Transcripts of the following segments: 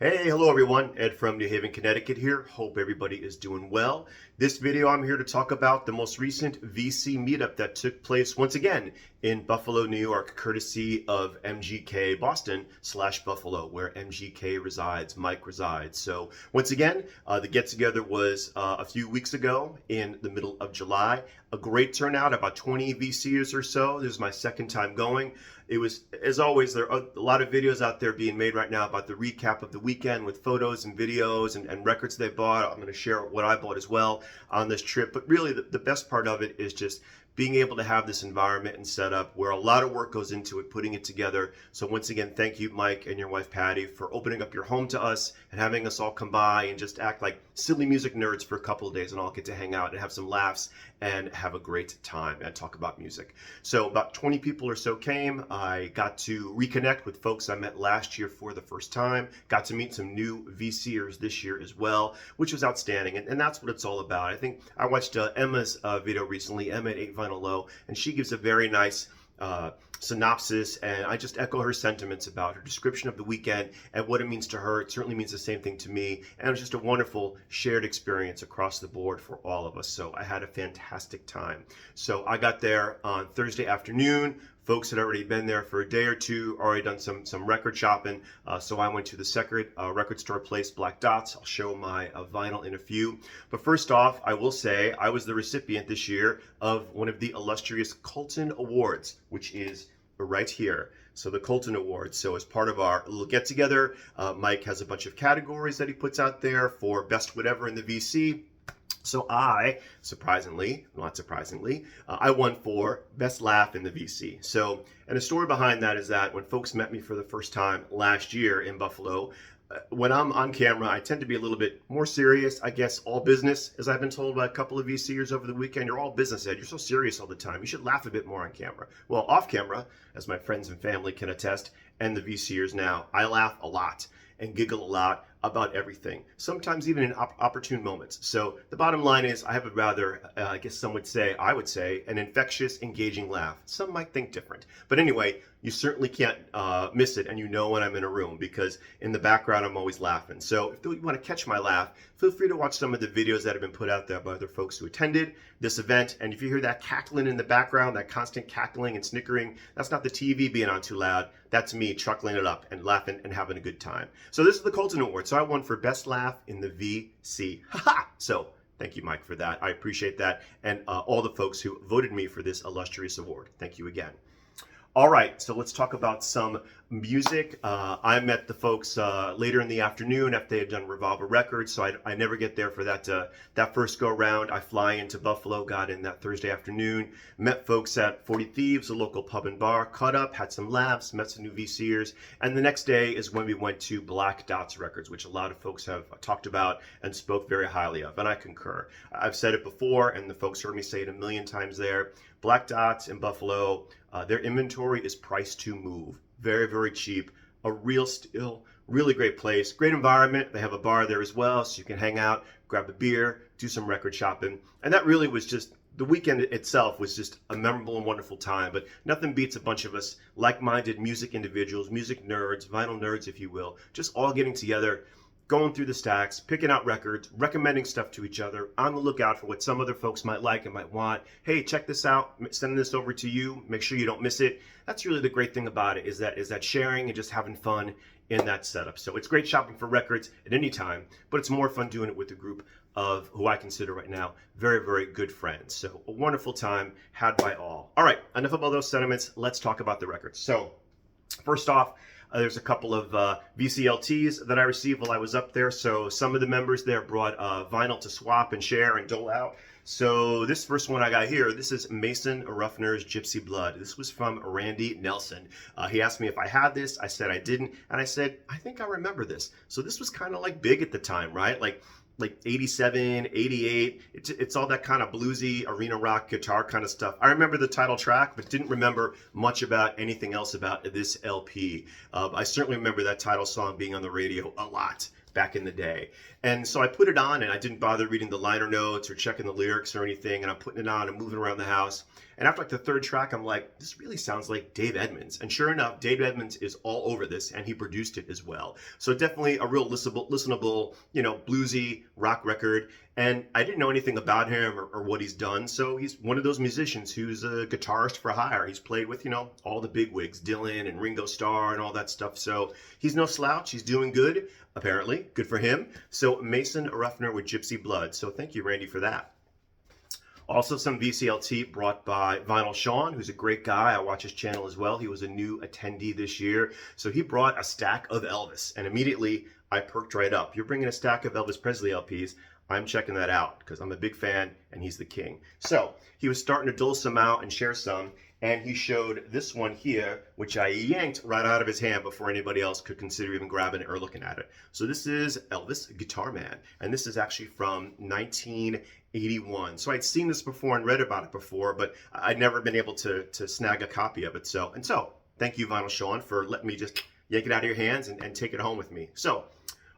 Hey, hello everyone. Ed from New Haven, Connecticut here. Hope everybody is doing well. This video, I'm here to talk about the most recent VC meetup that took place once again in Buffalo, New York, courtesy of MGK Boston / Buffalo, where MGK resides, Mike resides. So once again, the get together was a few weeks ago in the middle of July. A great turnout, about 20 VCers or so. This is my second time going. It was, as always, there are a lot of videos out there being made right now about the recap of the weekend with photos and videos and records they bought. I'm going to share what I bought as well on this trip. But really, the best part of it is just being able to have this environment and setup where a lot of work goes into it, putting it together. So once again, thank you, Mike and your wife, Patty, for opening up your home to us and having us all come by and just act like silly music nerds for a couple of days and all get to hang out and have some laughs and have a great time and talk about music. So about 20 people or so came. I got to reconnect with folks I met last year for the first time, got to meet some new VCers this year as well, which was outstanding. And that's what it's all about. I think I watched Emma's video recently, Emma at 8 Vinyl Low, and she gives a very nice synopsis, and I just echo her sentiments about her description of the weekend and what it means to her. It certainly means the same thing to me, and it was just a wonderful shared experience across the board for all of us. So I had a fantastic time. So I got there on Thursday afternoon. Folks had already been there for a day or two, already done some record shopping. So I went to the second record store place, Black Dots. I'll show my vinyl in a few. But first off, I will say I was the recipient this year of one of the illustrious Colton Awards, which is right here. So the Colton Awards. So as part of our little get together, Mike has a bunch of categories that he puts out there for best whatever in the VC. So I, surprisingly, not surprisingly, I won for Best Laugh in the VC. So, and the story behind that is that when folks met me for the first time last year in Buffalo, when I'm on camera, I tend to be a little bit more serious, I guess, all business, as I've been told by a couple of VCers over the weekend. You're all business, Ed. You're so serious all the time. You should laugh a bit more on camera. Well, off camera, as my friends and family can attest, and the VCers now, I laugh a lot and giggle a lot about everything, sometimes even in opportune moments. So the bottom line is I have a rather, I guess some would say, I would say, an infectious, engaging laugh. Some might think different. But anyway, you certainly can't miss it, and you know when I'm in a room, because in the background I'm always laughing. So if you want to catch my laugh, feel free to watch some of the videos that have been put out there by other folks who attended this event. And if you hear that cackling in the background, that constant cackling and snickering, that's not the TV being on too loud. That's me chuckling it up and laughing and having a good time. So this is the Colton Award. So I won for Best Laugh in the VC. So thank you, Mike, for that. I appreciate that. And all the folks who voted me for this illustrious award. Thank you again. All right, so let's talk about some music. I met the folks later in the afternoon after they had done Revolver Records, so I never get there for that first go round. I fly into Buffalo, got in that Thursday afternoon, met folks at 40 Thieves, a local pub and bar, caught up, had some laughs, met some new VCers, and the next day is when we went to Black Dots Records, which a lot of folks have talked about and spoke very highly of, and I concur. I've said it before, and the folks heard me say it a million times there. Black Dots in Buffalo, their inventory is priced to move. Very, very cheap. A real steal. Really great place. Great environment. They have a bar there as well, so you can hang out, grab a beer, do some record shopping. And that really was just, the weekend itself was just a memorable and wonderful time. But nothing beats a bunch of us like-minded music individuals, music nerds, vinyl nerds, if you will, just all getting together, going through the stacks, picking out records, recommending stuff to each other, on the lookout for what some other folks might like and might want. Hey, check this out, sending this over to you, make sure you don't miss it. That's really the great thing about it, is that sharing and just having fun in that setup. So it's great shopping for records at any time, but it's more fun doing it with a group of who I consider right now very, very good friends. So a wonderful time had by all. All right, enough about those sentiments. Let's talk about the records. So first off, there's a couple of VCLTs that I received while I was up there. So some of the members there brought vinyl to swap and share and dole out. So this first one I got here, this is Mason Ruffner's Gypsy Blood. This was from Randy Nelson. He asked me if I had this. I said I didn't. And I said, I think I remember this. So this was kind of like big at the time, right? Like 87, 88, it's all that kind of bluesy arena rock guitar kind of stuff. I remember the title track, but didn't remember much about anything else about this LP. I certainly remember that title song being on the radio a lot back in the day. And so I put it on, and I didn't bother reading the liner notes or checking the lyrics or anything, and I'm putting it on and moving around the house. And after like the third track, I'm like, this really sounds like Dave Edmunds. And sure enough, Dave Edmunds is all over this, and he produced it as well. So definitely a real listenable, bluesy rock record. And I didn't know anything about him or what he's done. So he's one of those musicians who's a guitarist for hire. He's played with, all the big wigs, Dylan and Ringo Starr and all that stuff. So he's no slouch. He's doing good, apparently. Good for him. So Mason Ruffner with Gypsy Blood. So thank you, Randy, for that. Also some VCLT brought by Vinyl Sean, who's a great guy. I watch his channel as well. He was a new attendee this year. So he brought a stack of Elvis, and immediately I perked right up. You're bringing a stack of Elvis Presley LPs. I'm checking that out because I'm a big fan and he's the king. So he was starting to dole some out and share some, and he showed this one here, which I yanked right out of his hand before anybody else could consider even grabbing it or looking at it. So this is Elvis Guitar Man, and this is actually from 1981. So I'd seen this before and read about it before, but I'd never been able to snag a copy of it. So thank you, Vinyl Sean, for letting me just yank it out of your hands and take it home with me. So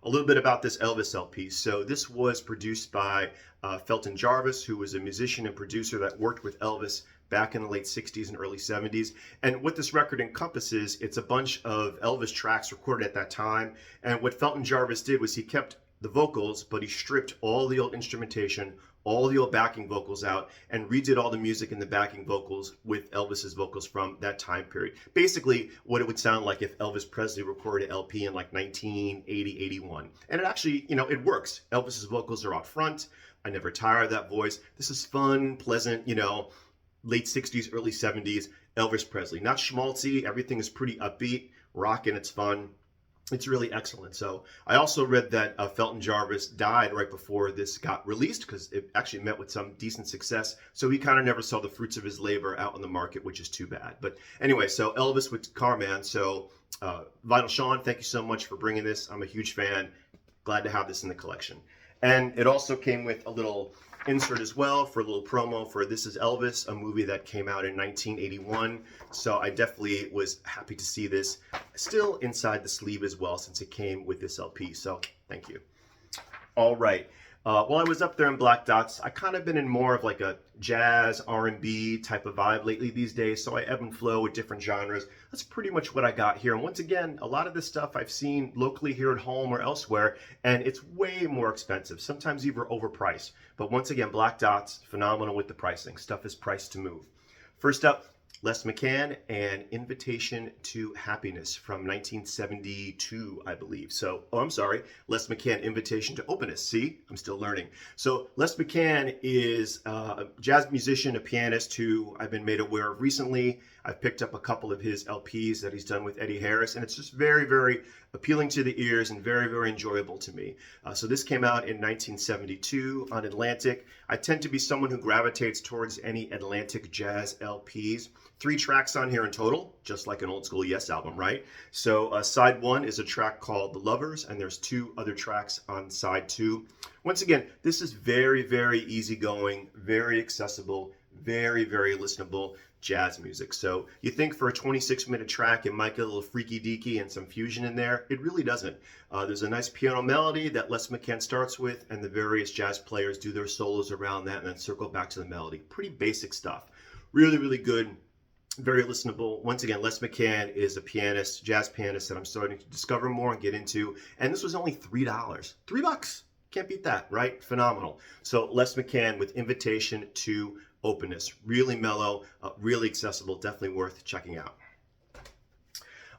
a little bit about this Elvis LP. So this was produced by Felton Jarvis, who was a musician and producer that worked with Elvis back in the late 60s and early 70s. And what this record encompasses, it's a bunch of Elvis tracks recorded at that time. And what Felton Jarvis did was he kept the vocals, but he stripped all the old instrumentation, all the old backing vocals out, and redid all the music and the backing vocals with Elvis's vocals from that time period. Basically, what it would sound like if Elvis Presley recorded an LP in like 1980, 81. And it actually, it works. Elvis's vocals are out front. I never tire of that voice. This is fun, pleasant, late 60s, early 70s, Elvis Presley. Not schmaltzy. Everything is pretty upbeat, rockin', it's fun. It's really excellent. So I also read that Felton Jarvis died right before this got released because it actually met with some decent success. So he kind of never saw the fruits of his labor out on the market, which is too bad. But anyway, so Elvis with Carman. So Vinyl Sean, thank you so much for bringing this. I'm a huge fan. Glad to have this in the collection. And it also came with a little insert as well for a little promo for This Is Elvis, a movie that came out in 1981. So I definitely was happy to see this still inside the sleeve as well, since it came with this LP. So thank you. All right. While I was up there in Black Dots, I kind of been in more of like a jazz, R&B type of vibe lately these days. So I ebb and flow with different genres. That's pretty much what I got here. And once again, a lot of this stuff I've seen locally here at home or elsewhere, and it's way more expensive, sometimes even overpriced. But once again, Black Dots, phenomenal with the pricing. Stuff is priced to move. First up, Les McCann and Invitation to Happiness from 1972, I believe. So, I'm sorry, Les McCann, Invitation to Openness. See, I'm still learning. So Les McCann is a jazz musician, a pianist who I've been made aware of recently. I've picked up a couple of his LPs that he's done with Eddie Harris, and it's just very, very appealing to the ears and very, very enjoyable to me. So this came out in 1972 on Atlantic. I tend to be someone who gravitates towards any Atlantic jazz LPs. 3 tracks on here in total, just like an old school Yes album, right? So side 1 is a track called The Lovers, and there's 2 other tracks on side 2. Once again, this is very, very easygoing, very accessible, very, very listenable jazz music. So you think for a 26-minute track it might get a little freaky deaky and some fusion in there. It really doesn't. There's a nice piano melody that Les McCann starts with, and the various jazz players do their solos around that and then circle back to the melody. Pretty basic stuff. Really, really good. Very listenable. Once again, Les McCann is a pianist, jazz pianist that I'm starting to discover more and get into. And this was only $3. $3. Can't beat that, right? Phenomenal. So Les McCann with Invitation to Openness. Really mellow, really accessible, definitely worth checking out.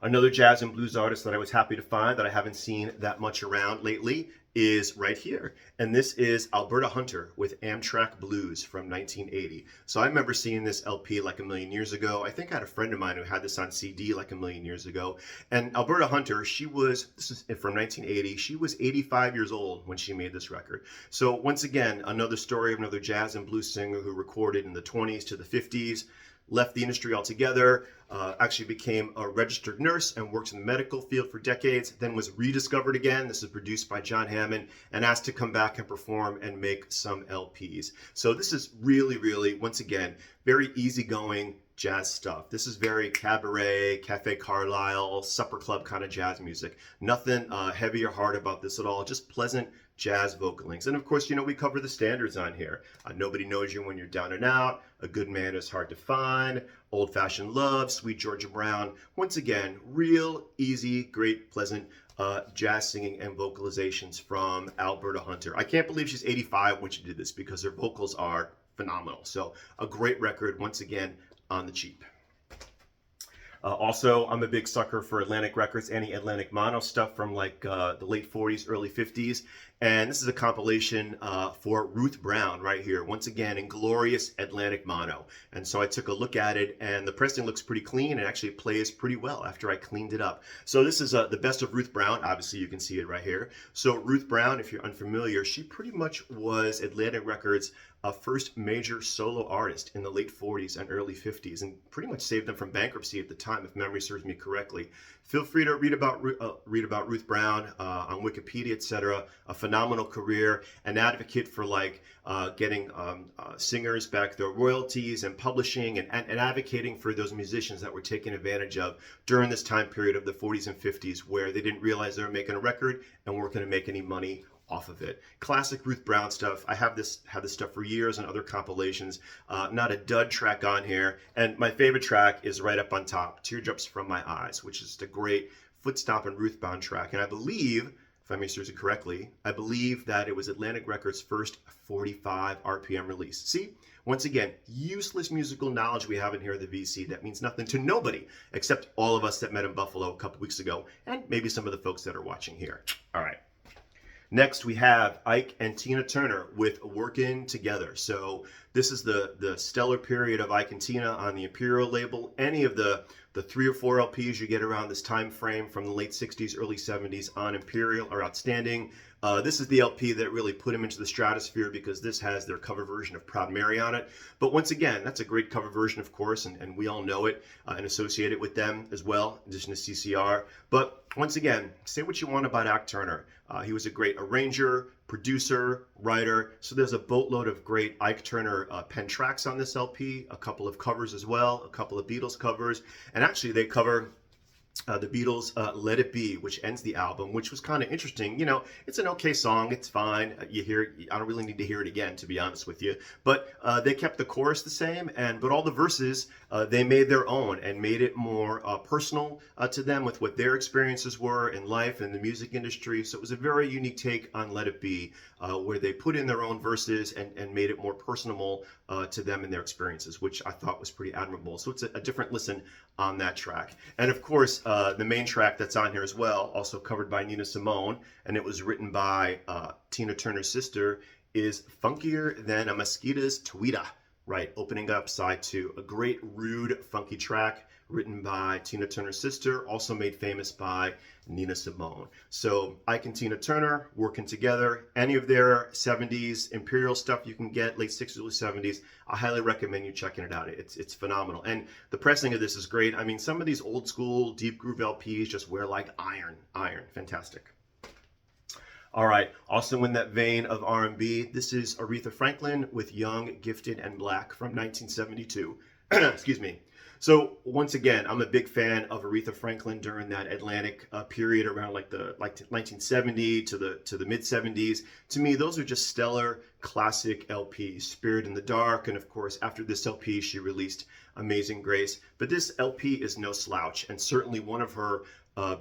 Another jazz and blues artist that I was happy to find that I haven't seen that much around lately is right here. And this is Alberta Hunter with Amtrak Blues from 1980. So I remember seeing this LP like a million years ago. I think I had a friend of mine who had this on CD like a million years ago. And Alberta Hunter, this is from 1980. She was 85 years old when she made this record. So once again, another story of another jazz and blues singer who recorded in the 20s to the 50s. Left the industry altogether, actually became a registered nurse and worked in the medical field for decades, then was rediscovered again. This is produced by John Hammond, and asked to come back and perform and make some LPs. So this is really, really, once again, very easygoing jazz stuff. This is very cabaret, Cafe Carlyle, supper club kind of jazz music. Nothing heavy or hard about this at all. Just pleasant jazz vocalings. And of course, you know, we cover the standards on here. Nobody Knows You When You're Down and Out, A Good Man Is Hard to Find, Old Fashioned Love, Sweet Georgia Brown. Once again, real easy, great, pleasant jazz singing and vocalizations from Alberta Hunter. I can't believe she's 85 when she did this because her vocals are phenomenal. So a great record, once again, on the cheap. Also, I'm a big sucker for Atlantic Records, any Atlantic Mono stuff from like the late 40s, early 50s. And this is a compilation for Ruth Brown right here, once again in glorious Atlantic Mono. And so I took a look at it, and the pressing looks pretty clean and actually plays pretty well after I cleaned it up. So this is the best of Ruth Brown. Obviously, you can see it right here. So Ruth Brown, if you're unfamiliar, she pretty much was Atlantic Records' first major solo artist in the late 40s and early 50s, and pretty much saved them from bankruptcy at the time, if memory serves me correctly. Feel free to read about Ruth Brown on Wikipedia, etc. A phenomenal career, an advocate for like getting singers back their royalties and publishing, and advocating for those musicians that were taken advantage of during this time period of the 40s and 50s, where they didn't realize they were making a record and weren't going to make any money off of it. Classic Ruth Brown stuff. I have this stuff for years on other compilations. Not a dud track on here. And my favorite track is right up on top, Teardrops From My Eyes, which is just a great foot stomping Ruth Brown track. And I believe, if I may it correctly, I believe that it was Atlantic Records' first 45 RPM release. See, once again, useless musical knowledge we have in here at the VC that means nothing to nobody except all of us that met in Buffalo a couple weeks ago, and maybe some of the folks that are watching here. All right. Next, we have Ike and Tina Turner with Workin' Together. So this is the stellar period of Ike and Tina on the Imperial label. Any of the 3 or 4 LPs you get around this time frame from the late 60s, early 70s on Imperial are outstanding. This is the LP that really put them into the stratosphere because this has their cover version of Proud Mary on it. But once again, that's a great cover version, of course, and we all know it and associate it with them as well, in addition to CCR. But once again, say what you want about Ike Turner. He was a great arranger, producer, writer. So there's a boatload of great Ike Turner pen tracks on this LP, a couple of covers as well, a couple of Beatles covers. And actually they cover the Beatles' Let It Be, which ends the album, which was kind of interesting. You know, it's an okay song. It's fine. You hear it. I don't really need to hear it again, to be honest with you. But they kept the chorus the same, but all the verses, they made their own and made it more personal to them with what their experiences were in life and the music industry. So it was a very unique take on Let It Be, where they put in their own verses and made it more personable to them and their experiences, which I thought was pretty admirable. So it's a different listen on that track. And of course, the main track that's on here as well, also covered by Nina Simone, and it was written by Tina Turner's sister, is Funkier Than a Mosquito's Tweeta. Right, opening up side 2, a great rude, funky track written by Tina Turner's sister, also made famous by Nina Simone. So Ike and Tina Turner working together. Any of their 70s Imperial stuff you can get, late 60s, early 70s, I highly recommend you checking it out. It's phenomenal. And the pressing of this is great. I mean, some of these old school deep groove LPs just wear like iron. Fantastic. All right, also in that vein of R&B, this is Aretha Franklin with Young, Gifted, and Black from 1972. Excuse me. So once again, I'm a big fan of Aretha Franklin during that Atlantic period around like 1970 to the mid 70s. To me, those are just stellar classic LPs. Spirit in the Dark, and of course, after this LP, she released Amazing Grace. But this LP is no slouch, and certainly one of her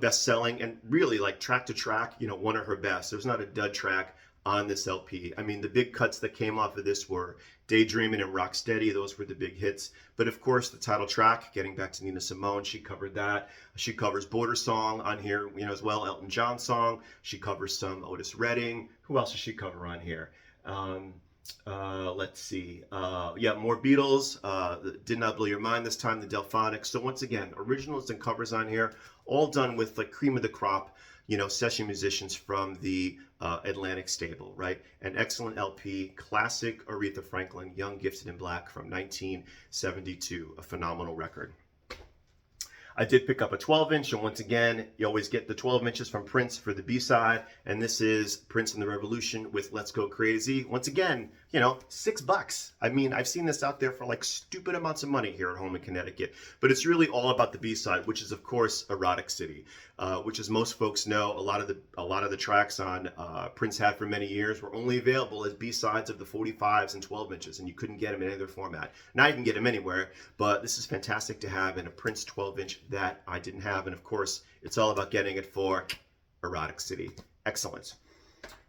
best-selling, and really like track to track, you know, one of her best. There's not a dud track on this LP. I mean, the big cuts that came off of this were Daydreamin' and Rocksteady. Those were the big hits. But of course, the title track, getting back to Nina Simone, she covered that. She covers Border Song on here, you know, as well, Elton John song. She covers some Otis Redding. Who else does she cover on here? Let's see. Yeah, more Beatles. Did Not Blow Your Mind this time, the Delphonics. So once again, originals and covers on here, all done with like cream of the crop, you know, session musicians from the Atlantic stable, right? An excellent LP, classic Aretha Franklin, Young, Gifted, and Black from 1972, a phenomenal record. I did pick up a 12-inch, and once again, you always get the 12 inches from Prince for the B-side, and this is Prince and the Revolution with Let's Go Crazy. Once again, you know, $6. I mean, I've seen this out there for like stupid amounts of money here at home in Connecticut, but it's really all about the B-side, which is of course Erotic City, which as most folks know, a lot of the tracks on Prince had for many years were only available as B-sides of the 45s and 12 inches, and you couldn't get them in any other format. Now you can get them anywhere, but this is fantastic to have in a Prince 12-inch that I didn't have, and of course, it's all about getting it for Erotic City. Excellent.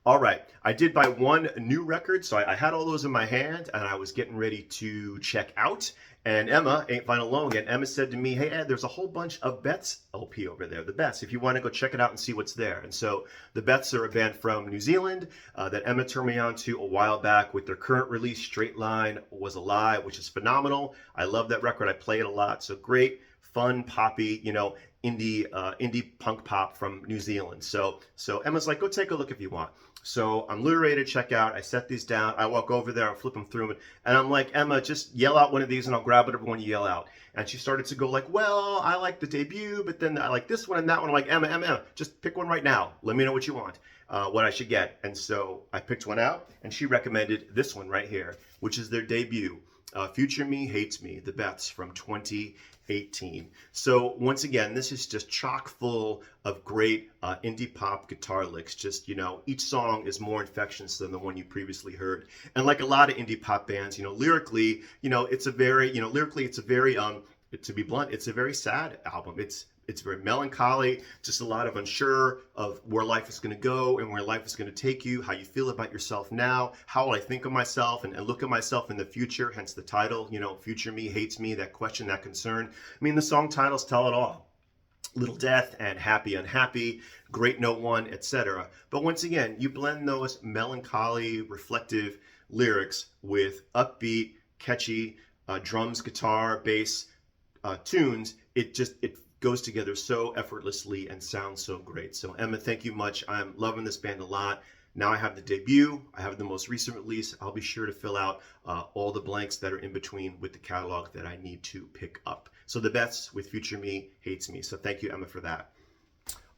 All right, I did buy one new record, so I had all those in my hand, and I was getting ready to check out, and Emma, Ain't Fine Alone Yet, Emma said to me, hey Ed, there's a whole bunch of Beths LP over there, the Beths, if you want to go check it out and see what's there. And so the Beths are a band from New Zealand that Emma turned me on to a while back with their current release, Straight Line Was a Lie, which is phenomenal. I love that record, I play it a lot, so great, fun, poppy, you know, indie punk pop from New Zealand. So Emma's like, go take a look if you want. So I'm literally ready to check out. I set these down. I walk over there. I flip them through, and I'm like, Emma, just yell out one of these, and I'll grab whatever one you yell out. And she started to go like, well, I like the debut, but then I like this one and that one. I'm like, Emma, just pick one right now. Let me know what you want, what I should get. And so I picked one out, and she recommended this one right here, which is their debut. Future Me Hates Me, the Beths from 2018. So once again, this is just chock full of great indie pop guitar licks. Just, you know, each song is more infectious than the one you previously heard. And like a lot of indie pop bands, you know, lyrically, you know, it's a very, to be blunt, it's a very sad album. It's very melancholy, just a lot of unsure of where life is going to go and where life is going to take you, how you feel about yourself now, how will I think of myself and look at myself in the future, hence the title, you know, Future Me Hates Me, that question, that concern. I mean, the song titles tell it all. Little Death and Happy Unhappy, Great No One, etc. But once again, you blend those melancholy, reflective lyrics with upbeat, catchy drums, guitar, bass tunes. It goes together so effortlessly and sounds so great. So Emma, thank you much. I'm loving this band a lot. Now I have the debut, I have the most recent release. I'll be sure to fill out all the blanks that are in between with the catalog that I need to pick up. So the Beths with Future Me Hates Me. So thank you, Emma, for that.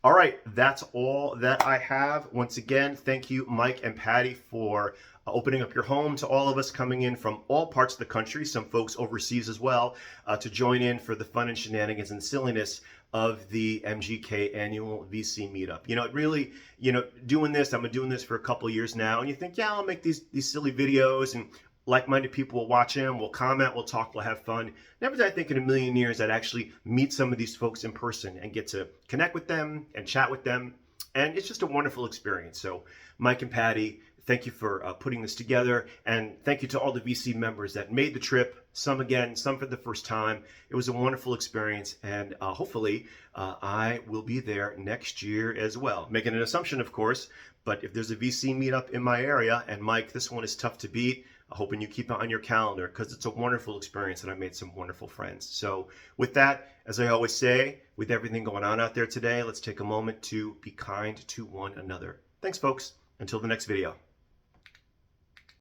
All right, that's all that I have. Once again, thank you, Mike and Patty, for opening up your home to all of us coming in from all parts of the country, some folks overseas as well, to join in for the fun and shenanigans and silliness of the MGK annual VC meetup. You know, it really, you know, doing this, I've been doing this for a couple of years now, and you think, yeah, I'll make these silly videos, and like-minded people will watch them, we'll comment, we'll talk, we'll have fun. Never did I think in a million years I'd actually meet some of these folks in person and get to connect with them and chat with them. And it's just a wonderful experience. So Mike and Patty, thank you for putting this together. And thank you to all the VC members that made the trip. Some again, some for the first time. It was a wonderful experience. And hopefully I will be there next year as well. Making an assumption, of course, but if there's a VC meetup in my area, and Mike, this one is tough to beat, hoping you keep it on your calendar because it's a wonderful experience and I made some wonderful friends. So with that, as I always say, with everything going on out there today, let's take a moment to be kind to one another. Thanks, folks. Until the next video.